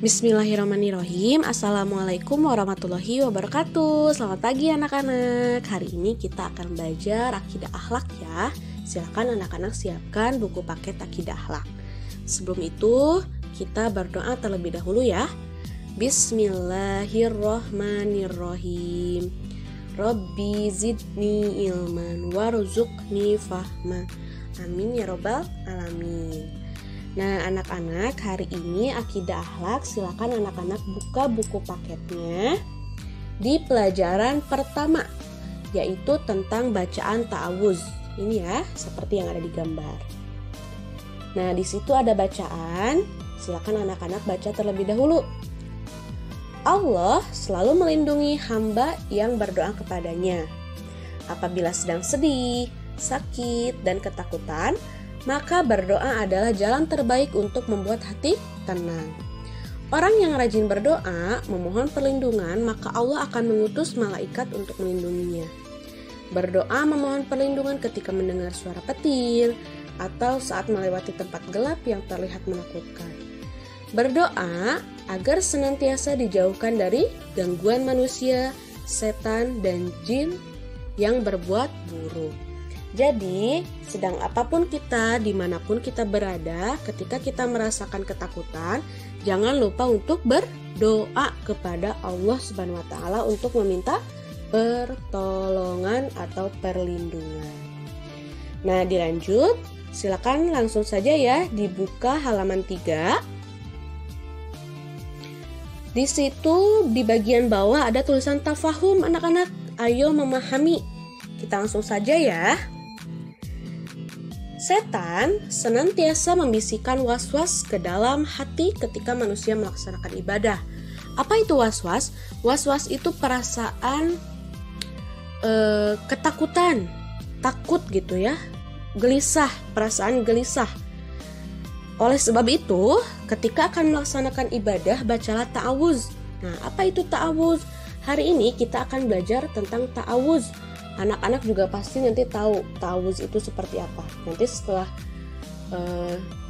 Bismillahirrahmanirrahim. Assalamualaikum warahmatullahi wabarakatuh. Selamat pagi anak-anak. Hari ini kita akan belajar akidah akhlak ya. Silakan anak-anak siapkan buku paket akidah akhlak. Sebelum itu kita berdoa terlebih dahulu ya. Bismillahirrahmanirrahim. Rabbi zidni ilman warzuqni fahma. Amin ya robbal alamin. Nah anak-anak, hari ini akidah akhlak, silakan anak-anak buka buku paketnya di pelajaran pertama, yaitu tentang bacaan ta'awuz. Ini ya, seperti yang ada di gambar. Nah di situ ada bacaan, silakan anak-anak baca terlebih dahulu. Allah selalu melindungi hamba yang berdoa kepadanya. Apabila sedang sedih, sakit, dan ketakutan, maka berdoa adalah jalan terbaik untuk membuat hati tenang. Orang yang rajin berdoa, memohon perlindungan, maka Allah akan mengutus malaikat untuk melindunginya. Berdoa memohon perlindungan ketika mendengar suara petir, atau saat melewati tempat gelap yang terlihat menakutkan. Berdoa agar senantiasa dijauhkan dari gangguan manusia, setan, dan jin yang berbuat buruk. Jadi, sedang apapun kita, dimanapun kita berada, ketika kita merasakan ketakutan, jangan lupa untuk berdoa kepada Allah Subhanahu wa Ta'ala untuk meminta pertolongan atau perlindungan. Nah, dilanjut, silakan langsung saja ya dibuka halaman 3. Di situ di bagian bawah ada tulisan tafahum anak-anak. Ayo memahami. Kita langsung saja ya. Setan senantiasa membisikkan was-was ke dalam hati ketika manusia melaksanakan ibadah. Apa itu was-was? Was-was itu perasaan ketakutan, takut gitu ya, gelisah, perasaan gelisah. Oleh sebab itu, ketika akan melaksanakan ibadah, bacalah ta'awuz. Nah, apa itu ta'awuz? Hari ini kita akan belajar tentang ta'awuz. Anak-anak juga pasti nanti tahu ta'awuz itu seperti apa. Nanti setelah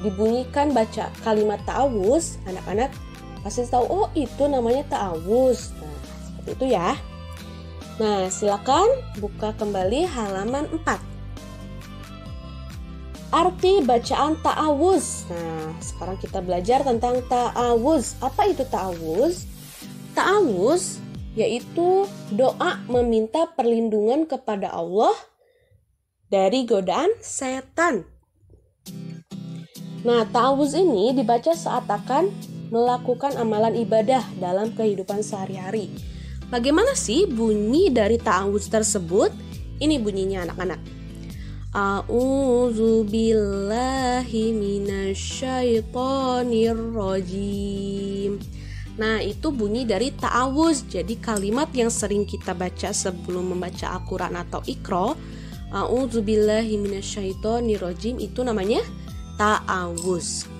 dibunyikan baca kalimat ta'awuz, anak-anak pasti tahu, oh itu namanya ta'awuz. Nah, seperti itu ya. Nah, silakan buka kembali halaman 4. Arti bacaan ta'awuz. Nah, sekarang kita belajar tentang ta'awuz. Apa itu ta'awuz? Ta'awuz yaitu doa meminta perlindungan kepada Allah dari godaan setan. Nah, ta'awuz ini dibaca saat akan melakukan amalan ibadah dalam kehidupan sehari-hari. Bagaimana sih bunyi dari ta'awuz tersebut? Ini bunyinya anak-anak. A'udzubillahi minasyaitonirrajim. Nah, itu bunyi dari ta'awuz. Jadi kalimat yang sering kita baca sebelum membaca Al-Quran atau Iqra, A'udzubillahi minasyaitonirrajim, itu namanya ta'awuz.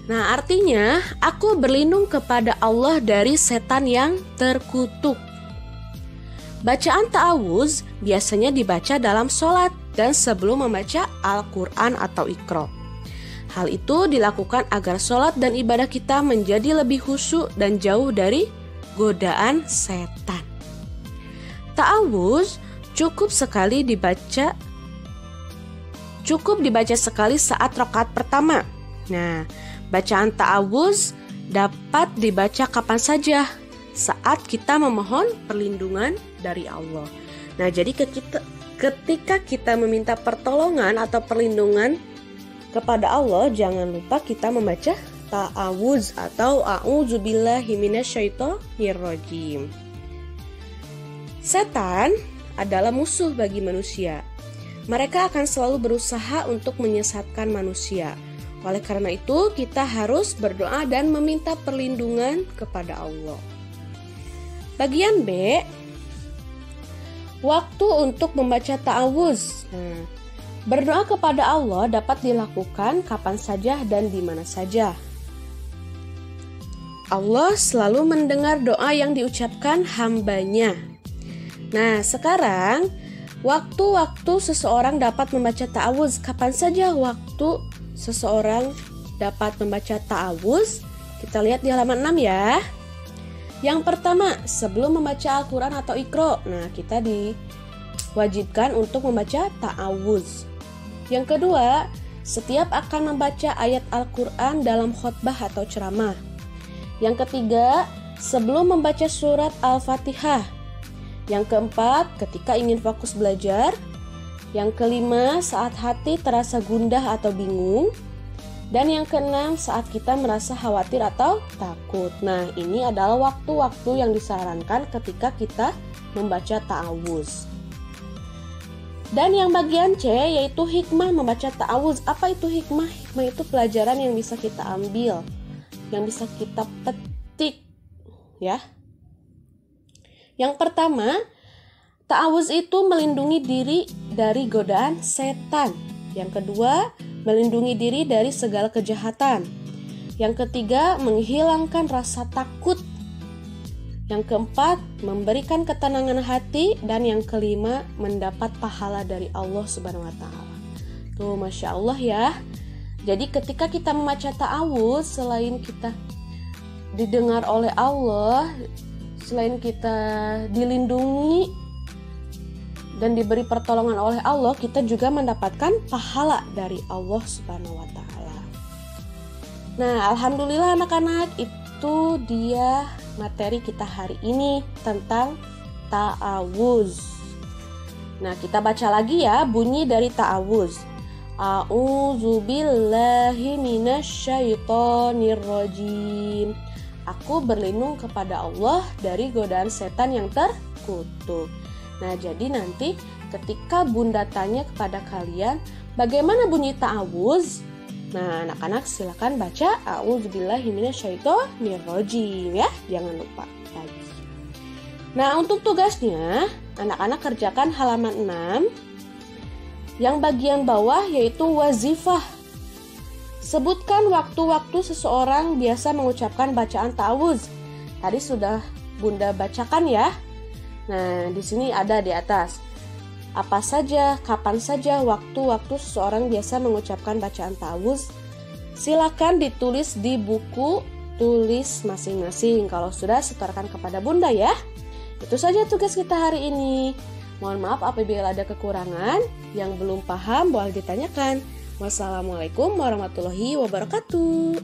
Nah, artinya aku berlindung kepada Allah dari setan yang terkutuk. Bacaan ta'awuz biasanya dibaca dalam sholat dan sebelum membaca Al-Quran atau Iqra. Hal itu dilakukan agar sholat dan ibadah kita menjadi lebih khusyuk dan jauh dari godaan setan. Ta'awuz cukup dibaca sekali saat rakaat pertama. Nah, bacaan ta'awuz dapat dibaca kapan saja saat kita memohon perlindungan dari Allah. Nah, jadi ketika kita meminta pertolongan atau perlindungan kepada Allah, jangan lupa kita membaca ta'awuz atau a'udzubillahi minasyaitonirrajim. Setan adalah musuh bagi manusia. Mereka akan selalu berusaha untuk menyesatkan manusia. Oleh karena itu, kita harus berdoa dan meminta perlindungan kepada Allah. Bagian B, waktu untuk membaca ta'awuz. Nah, Berdoa kepada Allah dapat dilakukan kapan saja dan di mana saja. Allah selalu mendengar doa yang diucapkan hamba-Nya. Nah, sekarang waktu-waktu seseorang dapat membaca ta'awuz. Kapan saja waktu seseorang dapat membaca ta'awuz? Kita lihat di halaman 6 ya. Yang pertama, sebelum membaca Al-Quran atau Iqra. Nah, kita diwajibkan untuk membaca ta'awuz. Yang kedua, setiap akan membaca ayat Al-Quran dalam khutbah atau ceramah. Yang ketiga, sebelum membaca surat Al-Fatihah. Yang keempat, ketika ingin fokus belajar. Yang kelima, saat hati terasa gundah atau bingung. Dan yang keenam, saat kita merasa khawatir atau takut. Nah, ini adalah waktu-waktu yang disarankan ketika kita membaca ta'awuz. Dan yang bagian C yaitu hikmah membaca ta'awuz. Apa itu hikmah? Hikmah itu pelajaran yang bisa kita ambil, yang bisa kita petik, ya. Yang pertama, ta'awuz itu melindungi diri dari godaan setan. Yang kedua, melindungi diri dari segala kejahatan. Yang ketiga, menghilangkan rasa takut. Yang keempat, memberikan ketenangan hati. Dan yang kelima, mendapat pahala dari Allah Subhanahu wa Ta'ala. Tuh, Masya Allah ya. Jadi ketika kita membaca ta'awuz, selain kita didengar oleh Allah, selain kita dilindungi dan diberi pertolongan oleh Allah, kita juga mendapatkan pahala dari Allah Subhanahu wa Ta'ala. Nah, alhamdulillah anak-anak, itu dia materi kita hari ini tentang ta'awuz. Nah, kita baca lagi ya bunyi dari ta'awuz. A'udzubillahi minasyaitonirrajim. Aku berlindung kepada Allah dari godaan setan yang terkutuk. Nah, jadi nanti ketika Bunda tanya kepada kalian bagaimana bunyi ta'awuz, nah anak-anak silakan baca a'udzubillahi minasyaitonirrajim ya, jangan lupa lagi. Nah, untuk tugasnya anak-anak kerjakan halaman 6 yang bagian bawah yaitu wazifah. Sebutkan waktu-waktu seseorang biasa mengucapkan bacaan ta'awuz. Tadi sudah Bunda bacakan ya. Nah, di sini ada di atas. Apa saja, kapan saja waktu-waktu seseorang biasa mengucapkan bacaan ta'awuz? Silakan ditulis di buku tulis masing-masing. Kalau sudah, setorkan kepada Bunda ya. Itu saja tugas kita hari ini. Mohon maaf apabila ada kekurangan, yang belum paham boleh ditanyakan. Wassalamualaikum warahmatullahi wabarakatuh.